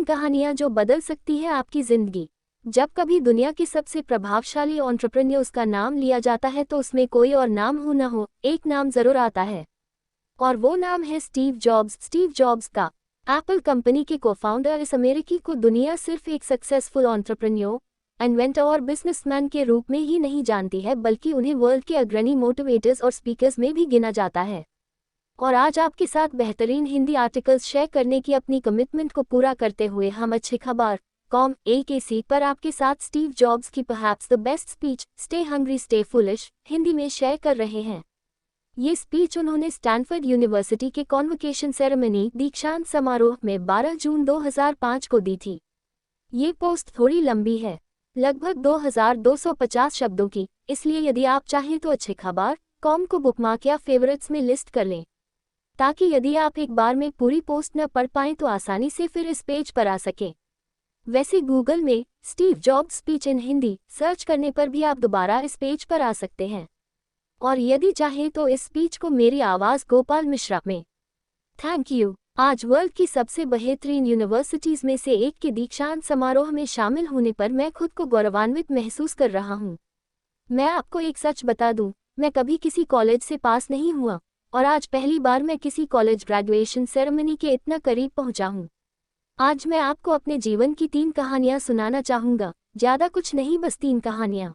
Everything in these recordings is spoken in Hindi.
कहानियां जो बदल सकती है आपकी जिंदगी। जब कभी दुनिया के सबसे प्रभावशाली एंटरप्रेन्योर्स का नाम लिया जाता है तो उसमें कोई और नाम हो न हो, एक नाम जरूर आता है और वो नाम है स्टीव जॉब्स। स्टीव जॉब्स का एप्पल कंपनी के कोफाउंडर इस अमेरिकी को दुनिया सिर्फ एक सक्सेसफुल एंटरप्रेन्योर, इन्वेंटर और बिजनेसमैन के रूप में ही नहीं जानती है, बल्कि उन्हें वर्ल्ड के अग्रणी मोटिवेटर्स और स्पीकर्स में भी गिना जाता है। और आज आपके साथ बेहतरीन हिंदी आर्टिकल्स शेयर करने की अपनी कमिटमेंट को पूरा करते हुए हम अच्छी खबर कॉम AKC पर आपके साथ स्टीव जॉब्स की perhaps the best speech stay hungry stay foolish Hindi में शेयर कर रहे हैं। ये स्पीच उन्होंने स्टैनफोर्ड यूनिवर्सिटी के कॉन्वोकेशन सेरेमनी दीक्षांत समारोह में 12 जून 2005 को दी थी। ये पोस्ट थोड़ी लंबी है, लगभग 2250 शब्दों की, इसलिए यदि आप चाहें तो अच्छी खबर कॉम को बुकमार्क या फेवरेट्स में लिस्ट कर लें, ताकि यदि आप एक बार में पूरी पोस्ट न पढ़ पाएं तो आसानी से फिर इस पेज पर आ सकें। वैसे गूगल में Steve jobs speech in Hindi search करने पर भी आप दोबारा इस पेज पर आ सकते हैं और यदि चाहें तो इस स्पीच को मेरी आवाज़ गोपाल मिश्रा में। Thank you. आज वर्ल्ड की सबसे बेहतरीन यूनिवर्सिटीज़ में से एक के दीक्षांत समारोह में शामिल होने पर मैं खुद को गौरवान्वित महसूस कर रहा हूँ। मैं आपको एक सच बता दूँ, मैं कभी किसी कॉलेज से पास नहीं हुआ और आज पहली बार मैं किसी कॉलेज ग्रेजुएशन सेरेमनी के इतना करीब पहुंचा हूं। आज मैं आपको अपने जीवन की 3 कहानियां सुनाना चाहूंगा, ज़्यादा कुछ नहीं, बस 3 कहानियां।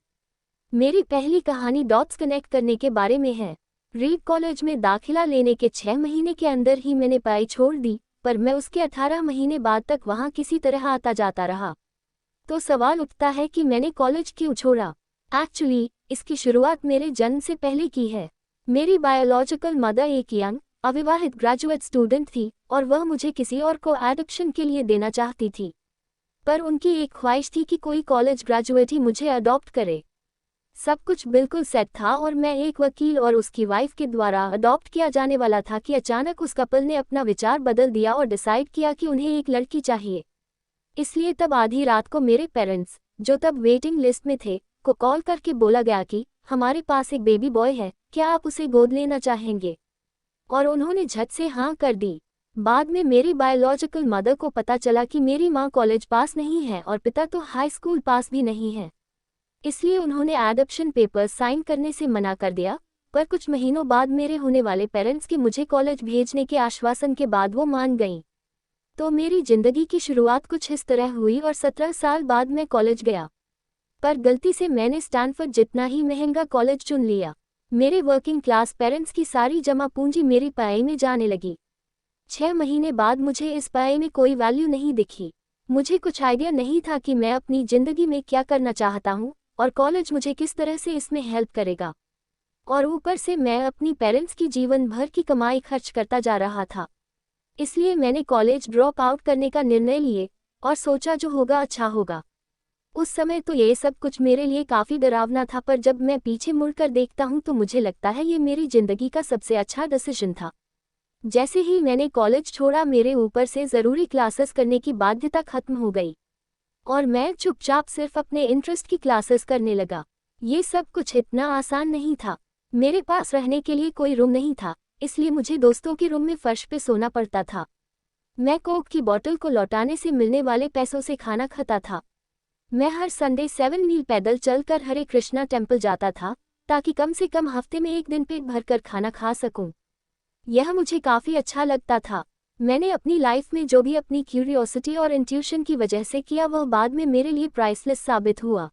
मेरी पहली कहानी डॉट्स कनेक्ट करने के बारे में है। रीड कॉलेज में दाखिला लेने के 6 महीने के अंदर ही मैंने पढ़ाई छोड़ दी, पर मैं उसके 18 महीने बाद तक वहां किसी तरह आता जाता रहा। तो सवाल उठता है कि मैंने कॉलेज क्यों छोड़ा। एक्चुअली इसकी शुरुआत मेरे जन्म से पहले की है। मेरी बायोलॉजिकल मदर एक यंग अविवाहित ग्रेजुएट स्टूडेंट थी और वह मुझे किसी और को एडॉप्शन के लिए देना चाहती थी, पर उनकी एक ख्वाहिश थी कि कोई कॉलेज ग्रेजुएट ही मुझे अडॉप्ट करे। सब कुछ बिल्कुल सेट था और मैं एक वकील और उसकी वाइफ के द्वारा अडॉप्ट किया जाने वाला था कि अचानक उस कपल ने अपना विचार बदल दिया और डिसाइड किया कि उन्हें एक लड़की चाहिए। इसलिए तब आधी रात को मेरे पेरेंट्स, जो तब वेटिंग लिस्ट में थे, को कॉल करके बोला गया कि हमारे पास एक बेबी बॉय है, क्या आप उसे गोद लेना चाहेंगे। और उन्होंने झट से हाँ कर दी। बाद में मेरी बायोलॉजिकल मदर को पता चला कि मेरी माँ कॉलेज पास नहीं है और पिता तो हाई स्कूल पास भी नहीं है, इसलिए उन्होंने एडॉप्शन पेपर्स साइन करने से मना कर दिया। पर कुछ महीनों बाद मेरे होने वाले पेरेंट्स के मुझे कॉलेज भेजने के आश्वासन के बाद वो मान गईं। तो मेरी जिंदगी की शुरुआत कुछ इस तरह हुई और 17 साल बाद मैं कॉलेज गया, पर गलती से मैंने स्टैनफोर्ड जितना ही महंगा कॉलेज चुन लिया। मेरे वर्किंग क्लास पेरेंट्स की सारी जमा पूंजी मेरी पढ़ाई में जाने लगी। 6 महीने बाद मुझे इस पढ़ाई में कोई वैल्यू नहीं दिखी। मुझे कुछ आइडिया नहीं था कि मैं अपनी ज़िंदगी में क्या करना चाहता हूँ और कॉलेज मुझे किस तरह से इसमें हेल्प करेगा। और ऊपर से मैं अपनी पेरेंट्स की जीवन भर की कमाई खर्च करता जा रहा था। इसलिए मैंने कॉलेज ड्रॉप आउट करने का निर्णय लिए और सोचा जो होगा अच्छा होगा। उस समय तो ये सब कुछ मेरे लिए काफ़ी डरावना था, पर जब मैं पीछे मुड़कर देखता हूँ तो मुझे लगता है ये मेरी ज़िंदगी का सबसे अच्छा डिसीजन था। जैसे ही मैंने कॉलेज छोड़ा मेरे ऊपर से ज़रूरी क्लासेस करने की बाध्यता खत्म हो गई और मैं चुपचाप सिर्फ अपने इंटरेस्ट की क्लासेस करने लगा। ये सब कुछ इतना आसान नहीं था। मेरे पास रहने के लिए कोई रूम नहीं था, इसलिए मुझे दोस्तों के रूम में फर्श पे सोना पड़ता था। मैं कोक की बोतल को लौटाने से मिलने वाले पैसों से खाना खाता था। मैं हर संडे 7 मील पैदल चलकर हरे कृष्णा टेम्पल जाता था, ताकि कम से कम हफ्ते में एक दिन पेट भरकर खाना खा सकूं। यह मुझे काफ़ी अच्छा लगता था। मैंने अपनी लाइफ में जो भी अपनी क्यूरियोसिटी और इंट्यूशन की वजह से किया वह बाद में मेरे लिए प्राइसलेस साबित हुआ।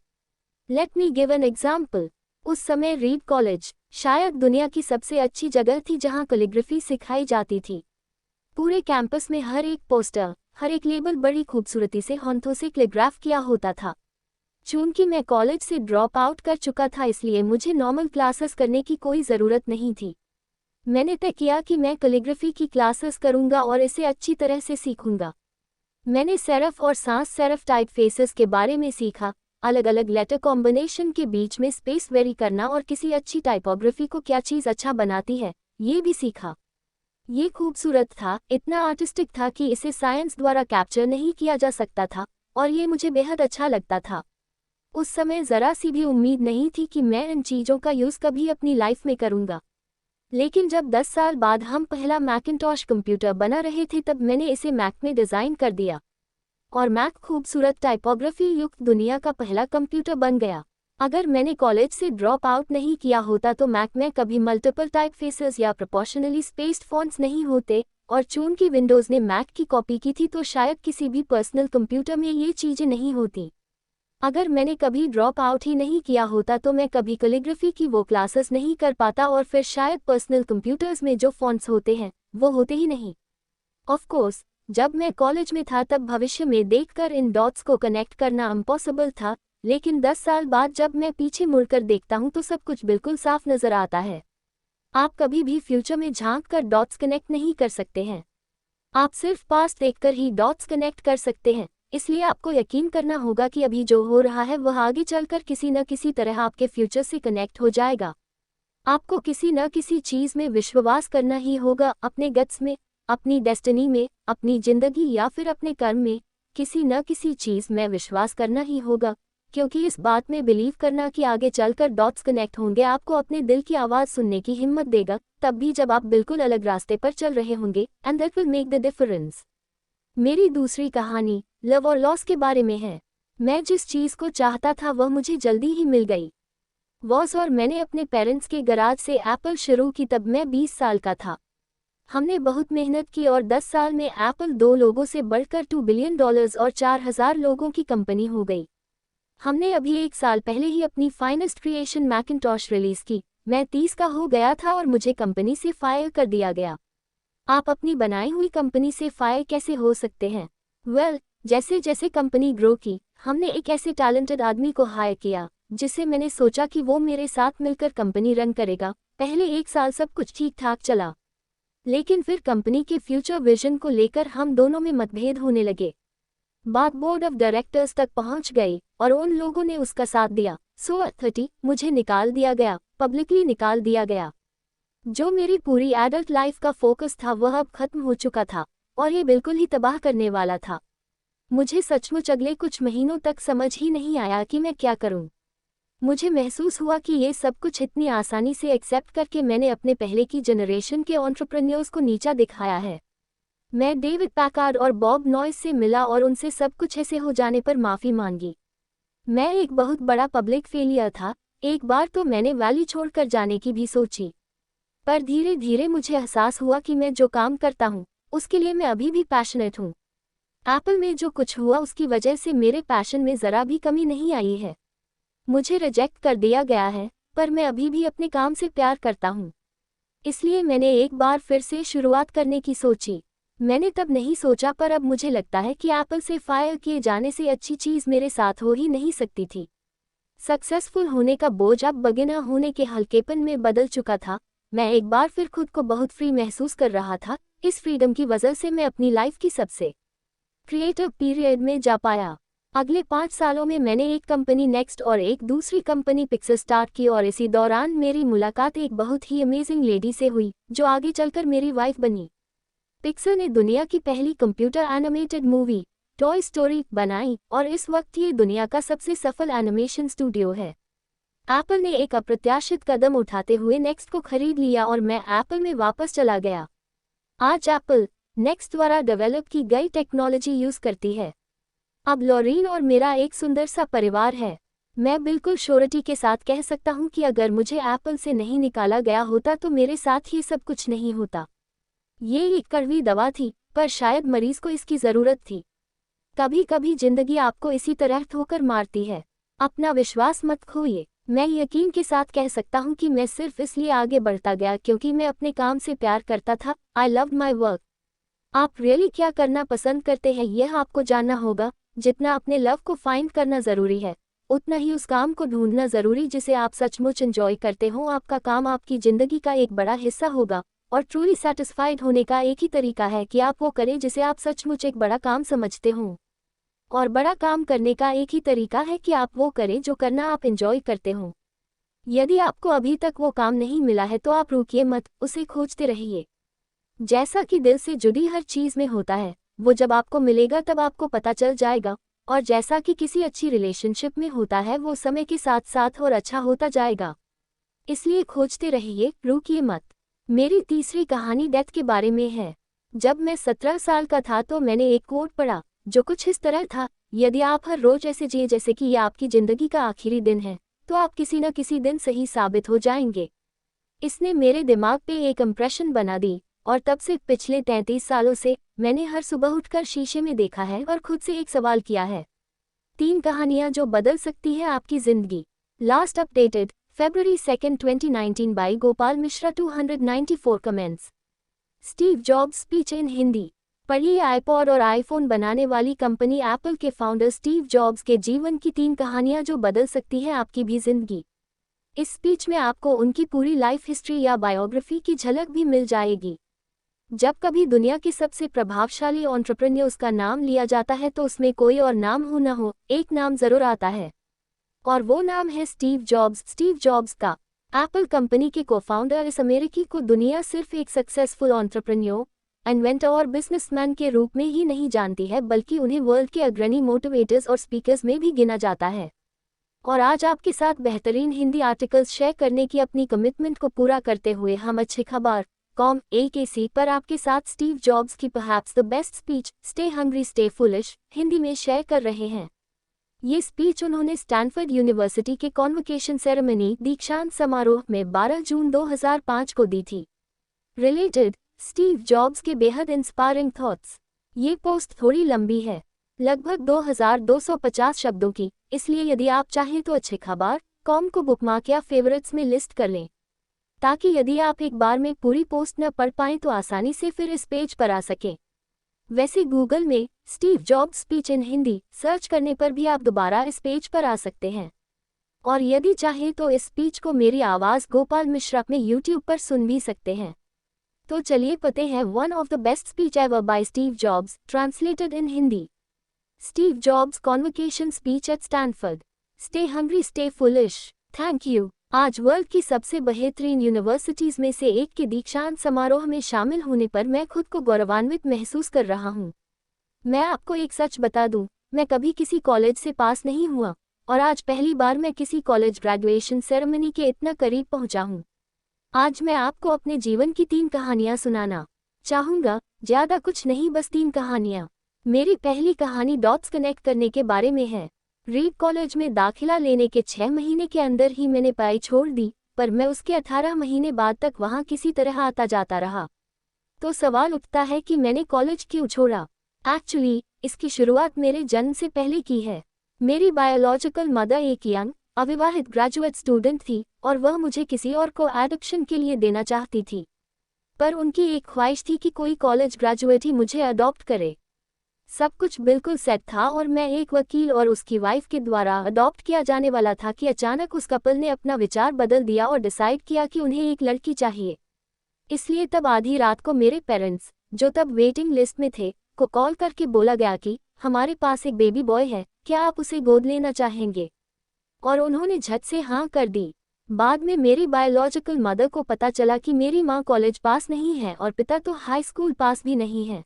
Let me give an example. उस समय रीड कॉलेज शायद दुनिया की सबसे अच्छी जगह थी जहां कैलीग्राफी सिखाई जाती थी। पूरे कैंपस में हर एक पोस्टर, हर एक लेबल बड़ी खूबसूरती से हाथों से कैलीग्राफ किया होता था। चूंकि मैं कॉलेज से ड्रॉप आउट कर चुका था, इसलिए मुझे नॉर्मल क्लासेस करने की कोई ज़रूरत नहीं थी। मैंने तय किया कि मैं कैलीग्राफी की क्लासेस करूंगा और इसे अच्छी तरह से सीखूंगा। मैंने सेरफ और सांस सेरफ टाइपफेसेस के बारे में सीखा, अलग अलग लेटर कॉम्बिनेशन के बीच में स्पेस वेरी करना और किसी अच्छी टाइपोग्राफी को क्या चीज़ अच्छा बनाती है ये भी सीखा। ये खूबसूरत था, इतना आर्टिस्टिक था कि इसे साइंस द्वारा कैप्चर नहीं किया जा सकता था और ये मुझे बेहद अच्छा लगता था। उस समय ज़रा सी भी उम्मीद नहीं थी कि मैं इन चीज़ों का यूज़ कभी अपनी लाइफ में करूँगा। लेकिन जब 10 साल बाद हम पहला मैकिंटॉश कंप्यूटर बना रहे थे तब मैंने इसे मैक में डिज़ाइन कर दिया। और मैक खूबसूरत टाइपोग्राफी युक्त दुनिया का पहला कंप्यूटर बन गया। अगर मैंने कॉलेज से ड्रॉप आउट नहीं किया होता तो मैक में कभी मल्टीपल टाइपफेसेस या प्रोपोर्शनली स्पेस्ड फॉन्ट्स नहीं होते, और चूंकि विंडोज़ ने मैक की कॉपी की थी तो शायद किसी भी पर्सनल कंप्यूटर में ये चीज़ें नहीं होती। अगर मैंने कभी ड्रॉप आउट ही नहीं किया होता तो मैं कभी कैलीग्राफी की वो क्लासेस नहीं कर पाता, और फिर शायद पर्सनल कंप्यूटर्स में जो फॉन्ट्स होते हैं वो होते ही नहीं। ऑफ कोर्स, जब मैं कॉलेज में था तब भविष्य में देखकर इन डॉट्स को कनेक्ट करना इम्पॉसिबल था, लेकिन 10 साल बाद जब मैं पीछे मुड़कर देखता हूं तो सब कुछ बिल्कुल साफ नजर आता है। आप कभी भी फ्यूचर में झांक कर डॉट्स कनेक्ट नहीं कर सकते हैं। आप सिर्फ पास्ट देखकर ही डॉट्स कनेक्ट कर सकते हैं, इसलिए आपको यकीन करना होगा कि अभी जो हो रहा है वह आगे चलकर किसी न किसी तरह आपके फ्यूचर से कनेक्ट हो जाएगा। आपको किसी न किसी चीज़ में विश्वास करना ही होगा, अपने गट्स में, अपनी डेस्टिनी में, अपनी जिंदगी या फिर अपने कर्म में। किसी न किसी चीज़ में विश्वास करना ही होगा, क्योंकि इस बात में बिलीव करना कि आगे चलकर डॉट्स कनेक्ट होंगे आपको अपने दिल की आवाज़ सुनने की हिम्मत देगा, तब भी जब आप बिल्कुल अलग रास्ते पर चल रहे होंगे, and that will make the difference. मेरी दूसरी कहानी लव और लॉस के बारे में है। मैं जिस चीज़ को चाहता था वह मुझे जल्दी ही मिल गई। और मैंने अपने पेरेंट्स के गराज से एप्पल शुरू की तब मैं 20 साल का था। हमने बहुत मेहनत की और 10 साल में एप्पल 2 लोगों से बढ़कर $2 बिलियन और 4,000 लोगों की कंपनी हो गई। हमने अभी 1 साल पहले ही अपनी फाइनेस्ट क्रिएशन मैकिंटॉश रिलीज की। मैं 30 का हो गया था और मुझे कंपनी से फायर कर दिया गया। आप अपनी बनाई हुई कंपनी से फायर कैसे हो सकते हैं? जैसे जैसे कंपनी ग्रो की, हमने एक ऐसे टैलेंटेड आदमी को हायर किया जिसे मैंने सोचा कि वो मेरे साथ मिलकर कंपनी रन करेगा। पहले 1 साल सब कुछ ठीक ठाक चला, लेकिन फिर कंपनी के फ्यूचर विजन को लेकर हम दोनों में मतभेद होने लगे। बात बोर्ड ऑफ डायरेक्टर्स तक पहुंच गई और उन लोगों ने उसका साथ दिया। सो 30 मुझे निकाल दिया गया, पब्लिकली निकाल दिया गया। जो मेरी पूरी एडल्ट लाइफ का फोकस था वह अब खत्म हो चुका था, और ये बिल्कुल ही तबाह करने वाला था। मुझे सचमुच अगले कुछ महीनों तक समझ ही नहीं आया कि मैं क्या करूं। मुझे महसूस हुआ कि ये सब कुछ इतनी आसानी से एक्सेप्ट करके मैंने अपने पहले की जनरेशन के एंटरप्रेन्योर्स को नीचा दिखाया है। मैं डेविड पैकार्ड और बॉब नॉइस से मिला और उनसे सब कुछ ऐसे हो जाने पर माफ़ी मांगी। मैं एक बहुत बड़ा पब्लिक फेलियर था। एक बार तो मैंने वैली छोड़कर जाने की भी सोची, पर धीरे धीरे मुझे एहसास हुआ कि मैं जो काम करता हूँ उसके लिए मैं अभी भी पैशनेट हूँ। एप्पल में जो कुछ हुआ उसकी वजह से मेरे पैशन में ज़रा भी कमी नहीं आई है। मुझे रिजेक्ट कर दिया गया है, पर मैं अभी भी अपने काम से प्यार करता हूँ। इसलिए मैंने एक बार फिर से शुरुआत करने की सोची। मैंने तब नहीं सोचा, पर अब मुझे लगता है कि एप्पल से फायर किए जाने से अच्छी चीज़ मेरे साथ हो ही नहीं सकती थी। सक्सेसफुल होने का बोझ अब बिगिनर होने के हल्केपन में बदल चुका था। मैं एक बार फिर खुद को बहुत फ्री महसूस कर रहा था। इस फ्रीडम की वजह से मैं अपनी लाइफ की सबसे क्रिएटिव पीरियड में जा पाया। अगले 5 सालों में मैंने एक कंपनी नेक्स्ट और एक दूसरी कंपनी पिक्सल स्टार्ट की, और इसी दौरान मेरी मुलाकात एक बहुत ही अमेजिंग लेडी से हुई जो आगे चलकर मेरी वाइफ बनी। पिक्सल ने दुनिया की पहली computer animated movie toy story बनाई, और इस वक्त ये दुनिया का सबसे सफल एनिमेशन स्टूडियो है। एप्पल ने एक अप्रत्याशित कदम उठाते हुए नेक्स्ट को खरीद लिया और मैं एप्पल में वापस चला गया। आज एप्पल नेक्स्ट द्वारा डेवलप की गई टेक्नोलॉजी यूज़ करती है। अब लॉरीन और मेरा एक सुंदर सा परिवार है। मैं बिल्कुल श्योरिटी के साथ कह सकता हूँ कि अगर मुझे एप्पल से नहीं निकाला गया होता तो मेरे साथ ये सब कुछ नहीं होता। ये एक कड़वी दवा थी, पर शायद मरीज को इसकी ज़रूरत थी। कभी कभी जिंदगी आपको इसी तरह ठोकर मारती है। अपना विश्वास मत खोइए। मैं यकीन के साथ कह सकता हूँ कि मैं सिर्फ इसलिए आगे बढ़ता गया क्योंकि मैं अपने काम से प्यार करता था। I loved my work. आप रियली क्या करना पसंद करते हैं यह आपको जानना होगा। जितना अपने लव को फाइंड करना ज़रूरी है, उतना ही उस काम को ढूंढना ज़रूरी जिसे आप सचमुच एंजॉय करते हो। आपका काम आपकी ज़िंदगी का एक बड़ा हिस्सा होगा, और ट्रूली सेटिस्फाइड होने का एक ही तरीका है कि आप वो करें जिसे आप सचमुच एक बड़ा काम समझते हो। और बड़ा काम करने का एक ही तरीका है कि आप वो करें जो करना आप एंजॉय करते हो। यदि आपको अभी तक वो काम नहीं मिला है तो आप रुकिए मत, उसे खोजते रहिए। जैसा कि दिल से जुड़ी हर चीज़ में होता है, वो जब आपको मिलेगा तब आपको पता चल जाएगा। और जैसा कि किसी अच्छी रिलेशनशिप में होता है, वो समय के साथ साथ और अच्छा होता जाएगा। इसलिए खोजते रहिए, रुकिए मत। मेरी तीसरी कहानी डेथ के बारे में है। जब मैं 17 साल का था तो मैंने एक कोट पढ़ा, जो कुछ इस तरह था, यदि आप हर रोज ऐसे जिए जैसे कि यह आपकी जिंदगी का आखिरी दिन है, तो आप किसी न किसी दिन सही साबित हो जाएंगे। इसने मेरे दिमाग पे एक इम्प्रेशन बना दी, और तब से पिछले 33 सालों से मैंने हर सुबह उठकर शीशे में देखा है और खुद से एक सवाल किया है। 3 कहानियां जो बदल सकती है आपकी जिंदगी। Last updated February 2, 2019 by Gopal Mishra 294 comments. Steve jobs speech in Hindi. पढ़िए आईपॉड और आईफोन बनाने वाली कंपनी एप्पल के फाउंडर स्टीव जॉब्स के जीवन की 3 कहानियां जो बदल सकती है आपकी भी जिंदगी। इस स्पीच में आपको उनकी पूरी लाइफ हिस्ट्री या बायोग्राफी की झलक भी मिल जाएगी। जब कभी दुनिया के सबसे प्रभावशाली एंटरप्रेन्योर्स का नाम लिया जाता है तो उसमें कोई और नाम हो न हो, एक नाम जरूर आता है, और वो नाम है स्टीव जॉब्स। स्टीव जॉब्स का एप्पल कंपनी के को-फाउंडर इस अमेरिकी को दुनिया सिर्फ एक सक्सेसफुल एंटरप्रेन्योर, इन्वेंटर और बिजनेसमैन के रूप में ही नहीं जानती है, बल्कि उन्हें वर्ल्ड के अग्रणी मोटिवेटर्स और स्पीकर्स में भी गिना जाता है। और आज आपके साथ बेहतरीन हिंदी आर्टिकल्स शेयर करने की अपनी कमिटमेंट को पूरा करते हुए हम अच्छी खबर AKC पर आपके साथ स्टीव जॉब्स की perhaps the best speech stay hungry stay foolish Hindi में शेयर कर रहे हैं। ये स्पीच उन्होंने स्टैनफोर्ड यूनिवर्सिटी के कॉन्वोकेशन सेरेमनी दीक्षांत समारोह में 12 जून 2005 को दी थी। रिलेटेड स्टीव जॉब्स के बेहद इंस्पायरिंग थॉट्स। ये पोस्ट थोड़ी लंबी है, लगभग 2250 शब्दों की, इसलिए यदि आप चाहें तो अच्छे खबर को बुकमार्क या फेवरेट्स में लिस्ट कर लें, ताकि यदि आप एक बार में पूरी पोस्ट न पढ़ पाएं तो आसानी से फिर इस पेज पर आ सकें। वैसे गूगल में Steve jobs speech in Hindi search करने पर भी आप दोबारा इस पेज पर आ सकते हैं, और यदि चाहें तो इस स्पीच को मेरी आवाज़ गोपाल मिश्रा में यूट्यूब पर सुन भी सकते हैं। तो चलिए पढ़ते हैं one of the best speech ever by Steve Jobs translated in Hindi. Steve Jobs convocation speech at Stanford. Stay hungry stay foolish. Thank you. आज वर्ल्ड की सबसे बेहतरीन यूनिवर्सिटीज में से एक के दीक्षांत समारोह में शामिल होने पर मैं खुद को गौरवान्वित महसूस कर रहा हूँ। मैं आपको एक सच बता दूं, मैं कभी किसी कॉलेज से पास नहीं हुआ, और आज पहली बार मैं किसी कॉलेज ग्रेजुएशन सेरेमनी के इतना करीब पहुंचा हूँ। आज मैं आपको अपने जीवन की 3 कहानियां सुनाना चाहूँगा, ज़्यादा कुछ नहीं, बस 3 कहानियां। मेरी पहली कहानी डॉट्स कनेक्ट करने के बारे में है। रीड कॉलेज में दाखिला लेने के 6 महीने के अंदर ही मैंने पढ़ाई छोड़ दी, पर मैं उसके 18 महीने बाद तक वहाँ किसी तरह आता जाता रहा। तो सवाल उठता है कि मैंने कॉलेज क्यों छोड़ा। एक्चुअली इसकी शुरुआत मेरे जन्म से पहले की है। मेरी बायोलॉजिकल मदर एक यंग अविवाहित ग्रेजुएट स्टूडेंट थी, और वह मुझे किसी और को एडॉप्शन के लिए देना चाहती थी, पर उनकी एक ख्वाहिश थी कि कोई कॉलेज ग्रेजुएट ही मुझे अडॉप्ट करे। सब कुछ बिल्कुल सेट था और मैं एक वकील और उसकी वाइफ के द्वारा अडॉप्ट किया जाने वाला था कि अचानक उस कपल ने अपना विचार बदल दिया और डिसाइड किया कि उन्हें एक लड़की चाहिए। इसलिए तब आधी रात को मेरे पेरेंट्स, जो तब वेटिंग लिस्ट में थे, को कॉल करके बोला गया कि हमारे पास एक बेबी बॉय है, क्या आप उसे गोद लेना चाहेंगे? और उन्होंने झट से हाँ कर दी। बाद में मेरी बायोलॉजिकल मदर को पता चला कि मेरी माँ कॉलेज पास नहीं है और पिता तो हाई स्कूल पास भी नहीं है,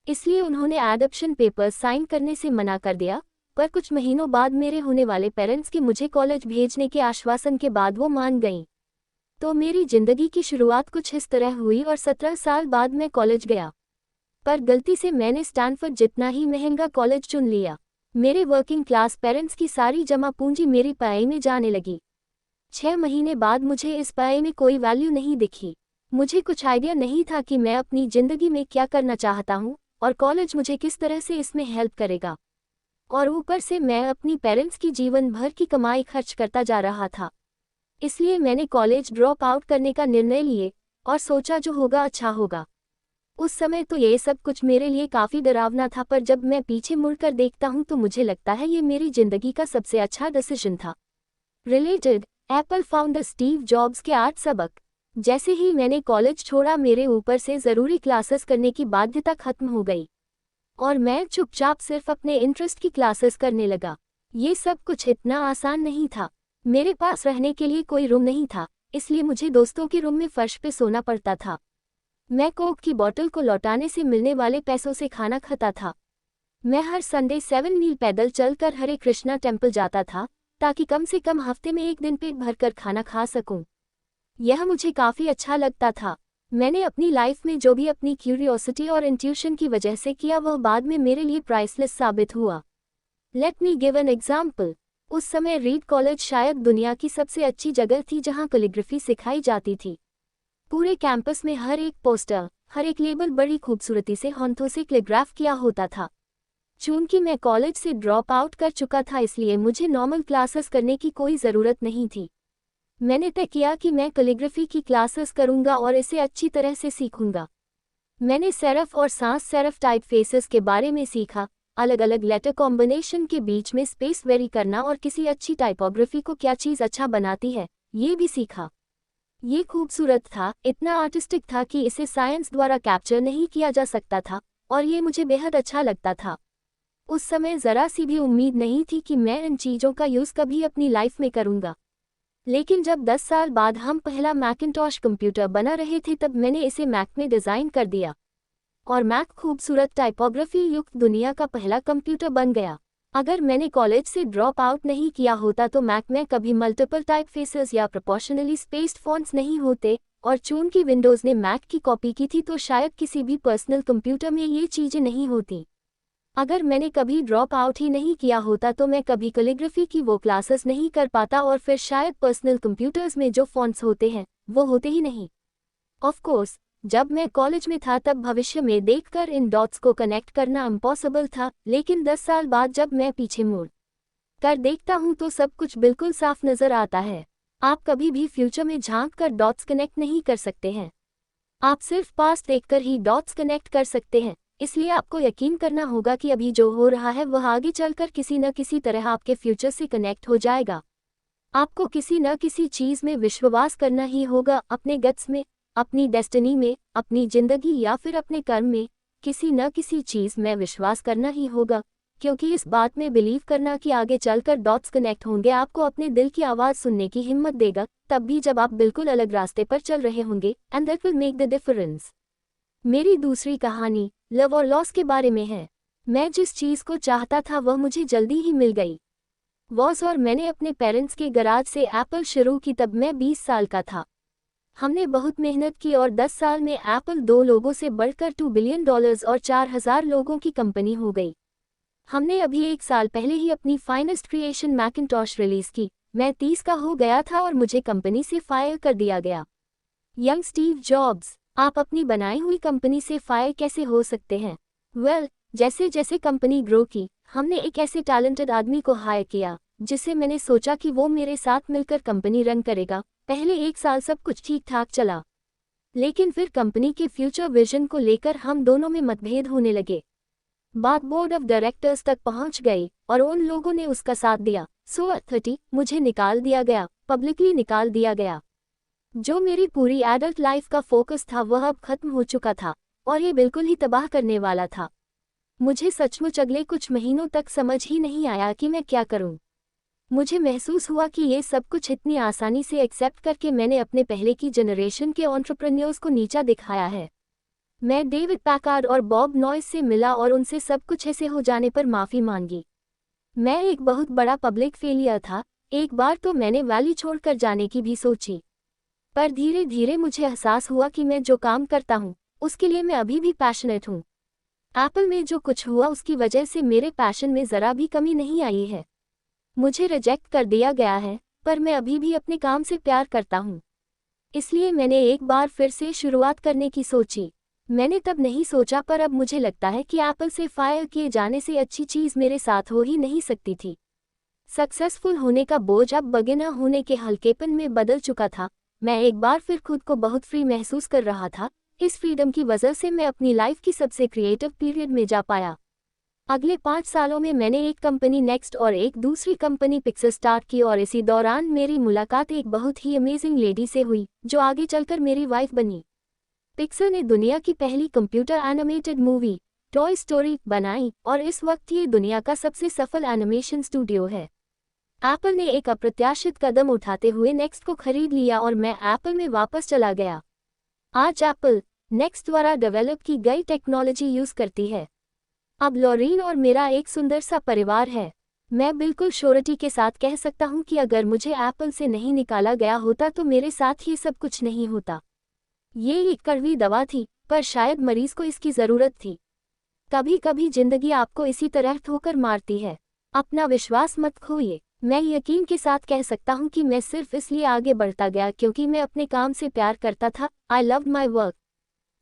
इसलिए उन्होंने एडॉप्शन पेपर्स साइन करने से मना कर दिया। पर कुछ महीनों बाद मेरे होने वाले पेरेंट्स के मुझे कॉलेज भेजने के आश्वासन के बाद वो मान गईं। तो मेरी जिंदगी की शुरुआत कुछ इस तरह हुई और 17 साल बाद मैं कॉलेज गया। पर गलती से मैंने स्टैनफोर्ड जितना ही महंगा कॉलेज चुन लिया। मेरे वर्किंग क्लास पेरेंट्स की सारी जमा पूंजी मेरी पढ़ाई में जाने लगी। 6 महीने बाद मुझे इस पढ़ाई में कोई वैल्यू नहीं दिखी। मुझे कुछ आइडिया नहीं था कि मैं अपनी ज़िंदगी में क्या करना चाहता हूँ और कॉलेज मुझे किस तरह से इसमें हेल्प करेगा। और ऊपर से मैं अपनी पेरेंट्स की जीवन भर की कमाई खर्च करता जा रहा था। इसलिए मैंने कॉलेज ड्रॉप आउट करने का निर्णय लिए और सोचा जो होगा अच्छा होगा। उस समय तो ये सब कुछ मेरे लिए काफ़ी डरावना था, पर जब मैं पीछे मुड़कर देखता हूँ तो मुझे लगता है ये मेरी ज़िंदगी का सबसे अच्छा डिसीजन था। Related Apple founder Steve jobs के 8 सबक। जैसे ही मैंने कॉलेज छोड़ा, मेरे ऊपर से ज़रूरी क्लासेस करने की बाध्यता खत्म हो गई और मैं चुपचाप सिर्फ अपने इंटरेस्ट की क्लासेस करने लगा। ये सब कुछ इतना आसान नहीं था। मेरे पास रहने के लिए कोई रूम नहीं था, इसलिए मुझे दोस्तों के रूम में फर्श पे सोना पड़ता था। मैं कोक की बोतल को लौटाने से मिलने वाले पैसों से खाना खाता था। मैं हर संडे 7 मील पैदल चलकर हरे कृष्णा टेम्पल जाता था, ताकि कम से कम हफ्ते में एक दिन पेट भरकर खाना खा सकूं। यह मुझे काफ़ी अच्छा लगता था। मैंने अपनी लाइफ में जो भी अपनी क्यूरियोसिटी और इंट्यूशन की वजह से किया वह बाद में मेरे लिए प्राइसलेस साबित हुआ। Let me give an example. उस समय रीड कॉलेज शायद दुनिया की सबसे अच्छी जगह थी जहां कैलीग्राफी सिखाई जाती थी। पूरे कैंपस में हर एक पोस्टर, हर एक लेबल बड़ी खूबसूरती से हाथों से कैलीग्राफ किया होता था। चूंकि मैं कॉलेज से ड्रॉप आउट कर चुका था इसलिए मुझे नॉर्मल क्लासेस करने की कोई ज़रूरत नहीं थी। मैंने तय किया कि मैं कैलीग्राफी की क्लासेस करूंगा और इसे अच्छी तरह से सीखूंगा। मैंने सेरफ और सांस सेरफ टाइप फेसेस के बारे में सीखा, अलग अलग लेटर कॉम्बिनेशन के बीच में स्पेस वेरी करना और किसी अच्छी टाइपोग्राफी को क्या चीज़ अच्छा बनाती है ये भी सीखा। ये खूबसूरत था, इतना आर्टिस्टिक था कि इसे साइंस द्वारा कैप्चर नहीं किया जा सकता था और ये मुझे बेहद अच्छा लगता था। उस समय ज़रा सी भी उम्मीद नहीं थी कि मैं इन चीज़ों का यूज़ कभी अपनी लाइफ में करूँगा। लेकिन जब 10 साल बाद हम पहला मैकिंटॉश कंप्यूटर बना रहे थे तब मैंने इसे मैक में डिज़ाइन कर दिया और मैक खूबसूरत टाइपोग्राफी युक्त दुनिया का पहला कंप्यूटर बन गया। अगर मैंने कॉलेज से ड्रॉप आउट नहीं किया होता तो मैक में कभी मल्टीपल टाइप फेसेस या प्रोपोर्शनली स्पेस्ड फॉन्ट्स नहीं होते, और चूंकि विंडोज़ ने मैक की कॉपी की थी तो शायद किसी भी पर्सनल कंप्यूटर में ये चीज़ें नहीं होती। अगर मैंने कभी ड्रॉप आउट ही नहीं किया होता तो मैं कभी कैलीग्राफी की वो क्लासेस नहीं कर पाता और फिर शायद पर्सनल कंप्यूटर्स में जो फॉन्ट्स होते हैं वो होते ही नहीं। ऑफ कोर्स जब मैं कॉलेज में था तब भविष्य में देखकर इन डॉट्स को कनेक्ट करना इम्पॉसिबल था, लेकिन 10 साल बाद जब मैं पीछे मुड़ कर देखता हूँ तो सब कुछ बिल्कुल साफ नज़र आता है। आप कभी भी फ्यूचर में झांक कर डॉट्स कनेक्ट नहीं कर सकते हैं, आप सिर्फ पास्ट देखकर ही डॉट्स कनेक्ट कर सकते हैं। इसलिए आपको यकीन करना होगा कि अभी जो हो रहा है वह आगे चलकर किसी न किसी तरह आपके फ्यूचर से कनेक्ट हो जाएगा। आपको किसी न किसी चीज़ में विश्वास करना ही होगा, अपने गट्स में, अपनी डेस्टिनी में, अपनी जिंदगी या फिर अपने कर्म में। किसी न किसी चीज़ में विश्वास करना ही होगा, क्योंकि इस बात में बिलीव करना कि आगे चलकर डॉट्स कनेक्ट होंगे आपको अपने दिल की आवाज़ सुनने की हिम्मत देगा, तब भी जब आप बिल्कुल अलग रास्ते पर चल रहे होंगे, and that will make the difference. मेरी दूसरी कहानी लव और लॉस के बारे में है। मैं जिस चीज़ को चाहता था वह मुझे जल्दी ही मिल गई। और मैंने अपने पेरेंट्स के गराज से एप्पल शुरू की तब मैं 20 साल का था। हमने बहुत मेहनत की और 10 साल में एप्पल 2 लोगों से बढ़कर $2 बिलियन और 4,000 लोगों की कंपनी हो गई। हमने अभी 1 साल पहले ही अपनी फाइनेस्ट क्रिएशन मैकिंटॉश रिलीज़ की। मैं 30 का हो गया था और मुझे कंपनी से फायर कर दिया गया। यंग स्टीव जॉब्स, आप अपनी बनाई हुई कंपनी से फायर कैसे हो सकते हैं? जैसे जैसे कंपनी ग्रो की, हमने एक ऐसे टैलेंटेड आदमी को हायर किया जिसे मैंने सोचा कि वो मेरे साथ मिलकर कंपनी रन करेगा। पहले 1 साल सब कुछ ठीक ठाक चला, लेकिन फिर कंपनी के फ्यूचर विजन को लेकर हम दोनों में मतभेद होने लगे। बात बोर्ड ऑफ डायरेक्टर्स तक पहुंच गई और उन लोगों ने उसका साथ दिया। सो 30 मुझे निकाल दिया गया, पब्लिकली निकाल दिया गया। जो मेरी पूरी एडल्ट लाइफ का फोकस था वह अब खत्म हो चुका था और ये बिल्कुल ही तबाह करने वाला था। मुझे सचमुच अगले कुछ महीनों तक समझ ही नहीं आया कि मैं क्या करूं। मुझे महसूस हुआ कि ये सब कुछ इतनी आसानी से एक्सेप्ट करके मैंने अपने पहले की जनरेशन के एंटरप्रेन्योर्स को नीचा दिखाया है। मैं डेविड पैकार्ड और बॉब नॉइस से मिला और उनसे सब कुछ ऐसे हो जाने पर माफ़ी मांगी। मैं एक बहुत बड़ा पब्लिक फेलियर था। एक बार तो मैंने वैली छोड़कर जाने की भी सोची, पर धीरे धीरे मुझे एहसास हुआ कि मैं जो काम करता हूँ उसके लिए मैं अभी भी पैशनेट हूँ। एप्पल में जो कुछ हुआ उसकी वजह से मेरे पैशन में ज़रा भी कमी नहीं आई है। मुझे रिजेक्ट कर दिया गया है, पर मैं अभी भी अपने काम से प्यार करता हूँ। इसलिए मैंने एक बार फिर से शुरुआत करने की सोची। मैंने तब नहीं सोचा, पर अब मुझे लगता है कि एप्पल से फायर किए जाने से अच्छी चीज़ मेरे साथ हो ही नहीं सकती थी। सक्सेसफुल होने का बोझ अब बिगिनर होने के हल्केपन में बदल चुका था। मैं एक बार फिर खुद को बहुत फ्री महसूस कर रहा था। इस फ्रीडम की वजह से मैं अपनी लाइफ की सबसे क्रिएटिव पीरियड में जा पाया। अगले 5 सालों में मैंने एक कंपनी नेक्स्ट और एक दूसरी कंपनी पिक्सर स्टार्ट की और इसी दौरान मेरी मुलाकात एक बहुत ही अमेजिंग लेडी से हुई जो आगे चलकर मेरी वाइफ बनी। पिक्सर ने दुनिया की पहली computer animated movie toy story बनाई और इस वक्त ये दुनिया का सबसे सफल एनिमेशन स्टूडियो है। एप्पल ने एक अप्रत्याशित कदम उठाते हुए नेक्स्ट को खरीद लिया और मैं एप्पल में वापस चला गया। आज एप्पल नेक्स्ट द्वारा डेवलप की गई टेक्नोलॉजी यूज़ करती है। अब लॉरीन और मेरा एक सुंदर सा परिवार है। मैं बिल्कुल श्योरिटी के साथ कह सकता हूँ कि अगर मुझे एप्पल से नहीं निकाला गया होता तो मेरे साथ ये सब कुछ नहीं होता। ये एक कड़वी दवा थी, पर शायद मरीज को इसकी जरूरत थी। कभी कभी जिंदगी आपको इसी तरह ठोकर मारती है। अपना विश्वास मत खोइए। मैं यकीन के साथ कह सकता हूँ कि मैं सिर्फ इसलिए आगे बढ़ता गया क्योंकि मैं अपने काम से प्यार करता था। I loved my work.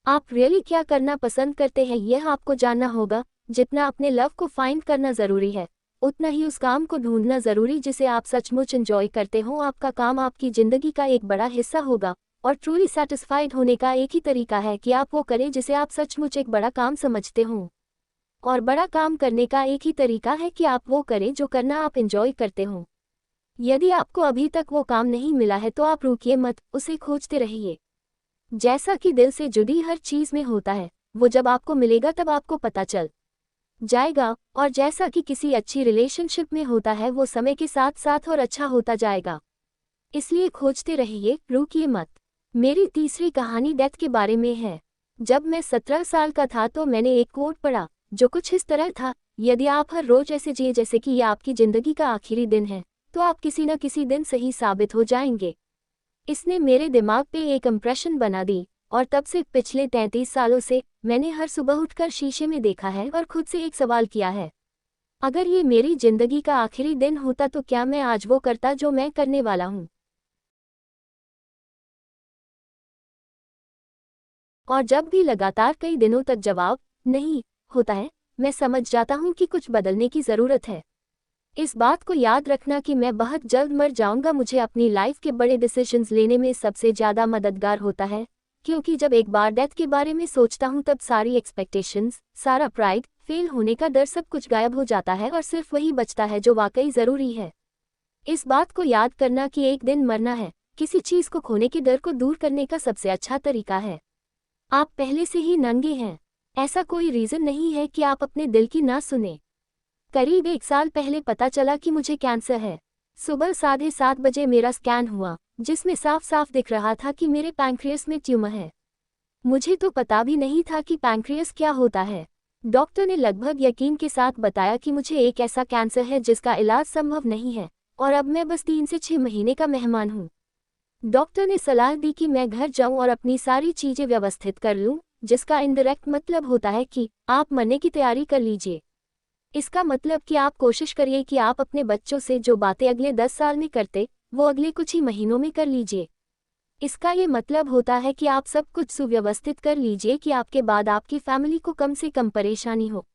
आप रियली क्या करना पसंद करते हैं यह आपको जानना होगा। जितना अपने लव को फाइंड करना जरूरी है, उतना ही उस काम को ढूंढना जरूरी जिसे आप सचमुच एंजॉय करते हो। आपका काम आपकी जिंदगी का एक बड़ा हिस्सा होगा, और ट्रूली सेटिस्फाइड होने का एक ही तरीका है कि आप वो करें जिसे आप सचमुच एक बड़ा काम समझते हो। और बड़ा काम करने का एक ही तरीका है कि आप वो करें जो करना आप एंजॉय करते हो। यदि आपको अभी तक वो काम नहीं मिला है तो आप रुकिए मत, उसे खोजते रहिए। जैसा कि दिल से जुड़ी हर चीज में होता है, वो जब आपको मिलेगा तब आपको पता चल जाएगा। और जैसा कि किसी अच्छी रिलेशनशिप में होता है, वो समय के साथ साथ और अच्छा होता जाएगा। इसलिए खोजते रहिए, रुकिए मत। मेरी तीसरी कहानी डेथ के बारे में है। जब मैं 17 साल का था तो मैंने एक कोट पढ़ा जो कुछ इस तरह था, यदि आप हर रोज ऐसे जिए जैसे कि यह आपकी जिंदगी का आखिरी दिन है, तो आप किसी न किसी दिन सही साबित हो जाएंगे। इसने मेरे दिमाग पे एक इम्प्रेशन बना दी, और तब से पिछले 33 सालों से मैंने हर सुबह उठकर शीशे में देखा है और खुद से एक सवाल किया है, अगर ये मेरी जिंदगी का आखिरी दिन होता तो क्या मैं आज वो करता जो मैं करने वाला हूँ। और जब भी लगातार कई दिनों तक जवाब नहीं होता है, मैं समझ जाता हूँ कि कुछ बदलने की ज़रूरत है। इस बात को याद रखना कि मैं बहुत जल्द मर जाऊंगा मुझे अपनी लाइफ के बड़े डिसीजंस लेने में सबसे ज़्यादा मददगार होता है, क्योंकि जब एक बार डेथ के बारे में सोचता हूँ तब सारी एक्सपेक्टेशंस, सारा प्राइड, फेल होने का डर, सब कुछ गायब हो जाता है और सिर्फ वही बचता है जो वाकई ज़रूरी है। इस बात को याद करना कि एक दिन मरना है, किसी चीज़ को खोने के डर को दूर करने का सबसे अच्छा तरीका है। आप पहले से ही नंगे हैं। ऐसा कोई रीज़न नहीं है कि आप अपने दिल की ना सुने। करीब 1 साल पहले पता चला कि मुझे कैंसर है। सुबह 7:30 बजे मेरा स्कैन हुआ, जिसमें साफ साफ दिख रहा था कि मेरे पैंक्रियास में ट्यूमर है। मुझे तो पता भी नहीं था कि पैंक्रियास क्या होता है। डॉक्टर ने लगभग यकीन के साथ बताया कि मुझे एक ऐसा कैंसर है जिसका इलाज संभव नहीं है, और अब मैं बस 3 से 6 महीने का मेहमान हूँ। डॉक्टर ने सलाह दी कि मैं घर जाऊं और अपनी सारी चीजें व्यवस्थित कर लूं, जिसका इनडायरेक्ट मतलब होता है कि आप मरने की तैयारी कर लीजिए। इसका मतलब कि आप कोशिश करिए कि आप अपने बच्चों से जो बातें अगले 10 साल में करते, वो अगले कुछ ही महीनों में कर लीजिए। इसका ये मतलब होता है कि आप सब कुछ सुव्यवस्थित कर लीजिए कि आपके बाद आपकी फैमिली को कम से कम परेशानी हो।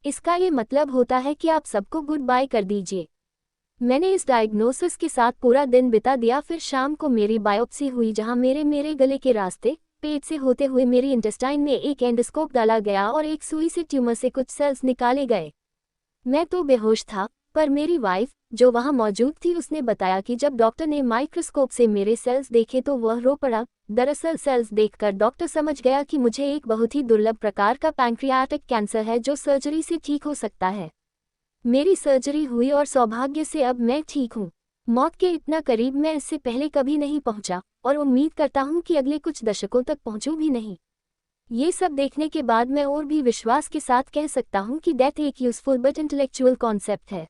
इसका ये मतलब होता है कि आप सबको गुड बाय कर दीजिए। मैंने इस डायग्नोसिस के साथ पूरा दिन बिता दिया। फिर शाम को मेरी बायोप्सी हुई, जहां मेरे गले के रास्ते, पेट से होते हुए मेरी इंटेस्टाइन में एक एंडोस्कोप डाला गया और एक सुई से ट्यूमर से कुछ सेल्स निकाले गए। मैं तो बेहोश था, पर मेरी वाइफ, जो वहां मौजूद थी, उसने बताया कि जब डॉक्टर ने माइक्रोस्कोप से मेरे सेल्स देखे तो वह रो पड़ा। दरअसल सेल्स देखकर डॉक्टर समझ गया कि मुझे एक बहुत ही दुर्लभ प्रकार का पैंक्रियाटिक कैंसर है जो सर्जरी से ठीक हो सकता है। मेरी सर्जरी हुई और सौभाग्य से अब मैं ठीक हूँ। मौत के इतना करीब मैं इससे पहले कभी नहीं पहुंचा, और उम्मीद करता हूँ कि अगले कुछ दशकों तक पहुंचूं भी नहीं। ये सब देखने के बाद मैं और भी विश्वास के साथ कह सकता हूँ कि डेथ एक यूजफुल बट इंटेलेक्चुअल कॉन्सेप्ट है।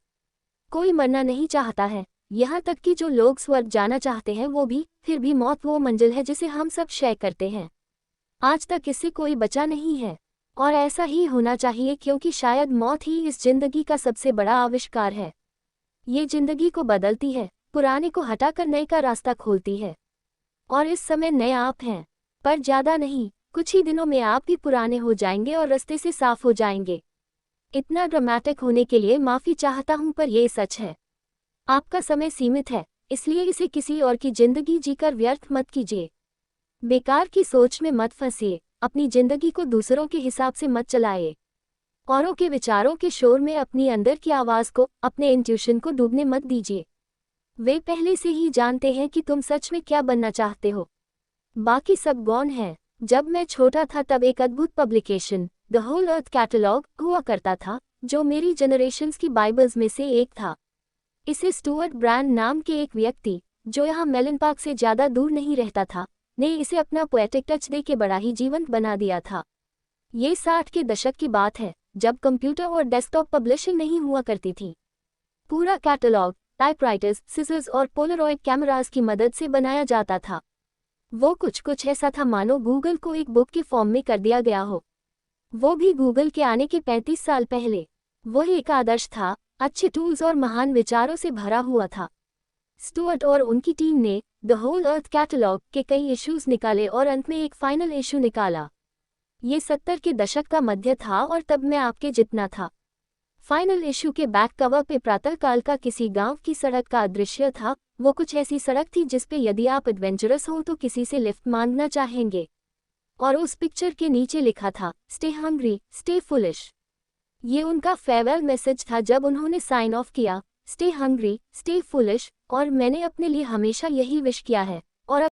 कोई मरना नहीं चाहता है, यहाँ तक कि जो लोग स्वर्ग जाना चाहते हैं वो भी। फिर भी मौत वो मंजिल है जिसे हम सब शेयर करते हैं। आज तक इससे कोई बचा नहीं है, और ऐसा ही होना चाहिए, क्योंकि शायद मौत ही इस जिंदगी का सबसे बड़ा आविष्कार है। ये जिंदगी को बदलती है, पुराने को हटाकर नए का रास्ता खोलती है। और इस समय नए आप हैं, पर ज़्यादा नहीं। कुछ ही दिनों में आप भी पुराने हो जाएंगे और रास्ते से साफ हो जाएंगे। इतना ड्रामेटिक होने के लिए माफ़ी चाहता हूँ, पर यह सच है। आपका समय सीमित है, इसलिए इसे किसी और की जिंदगी जीकर व्यर्थ मत कीजिए। बेकार की सोच में मत फंसिए, अपनी जिंदगी को दूसरों के हिसाब से मत चलाइए। औरों के विचारों के शोर में अपनी अंदर की आवाज़ को, अपने इंट्यूशन को डूबने मत दीजिए। वे पहले से ही जानते हैं कि तुम सच में क्या बनना चाहते हो। बाकी सब गौण है। जब मैं छोटा था तब एक अद्भुत publication, the whole earth catalogue, हुआ करता था, जो मेरी जनरेशंस की बाइबल्स में से एक था। इसे स्टुअर्ट ब्रांड नाम के एक व्यक्ति, जो यहाँ मेलन पार्क से ज़्यादा दूर नहीं रहता था, ने इसे अपना पोएटिक टच दे के बड़ा ही जीवंत बना दिया था। ये 60 के दशक की बात है, जब कंप्यूटर और डेस्कटॉप पब्लिशिंग नहीं हुआ करती थी। पूरा कैटलॉग टाइपराइटर्स, सिजर्स और पोलरॉइड कैमरास की मदद से बनाया जाता था। वो कुछ ऐसा था मानो गूगल को एक बुक के फॉर्म में कर दिया गया हो, वो भी गूगल के आने के 35 साल पहले। वो एक आदर्श था, अच्छे टूल्स और महान विचारों से भरा हुआ था। स्टुअर्ट और उनकी टीम ने द होल अर्थ कैटलॉग के कई इश्यूज निकाले और अंत में एक फाइनल इशू निकाला। ये 70 के दशक का मध्य था और तब मैं आपके जितना था। फाइनल इशू के बैक कवर पे प्रातःकाल का किसी गांव की सड़क का दृश्य था। वो कुछ ऐसी सड़क थी जिस पे यदि आप एडवेंचरस हो तो किसी से लिफ्ट मांगना चाहेंगे। और उस पिक्चर के नीचे लिखा था, स्टे हंग्री स्टे फुलिश। ये उनका फेयरवेल मैसेज था जब उन्होंने साइन ऑफ किया, स्टे हंग्री स्टे फुलिश। और मैंने अपने लिए हमेशा यही विश किया है। और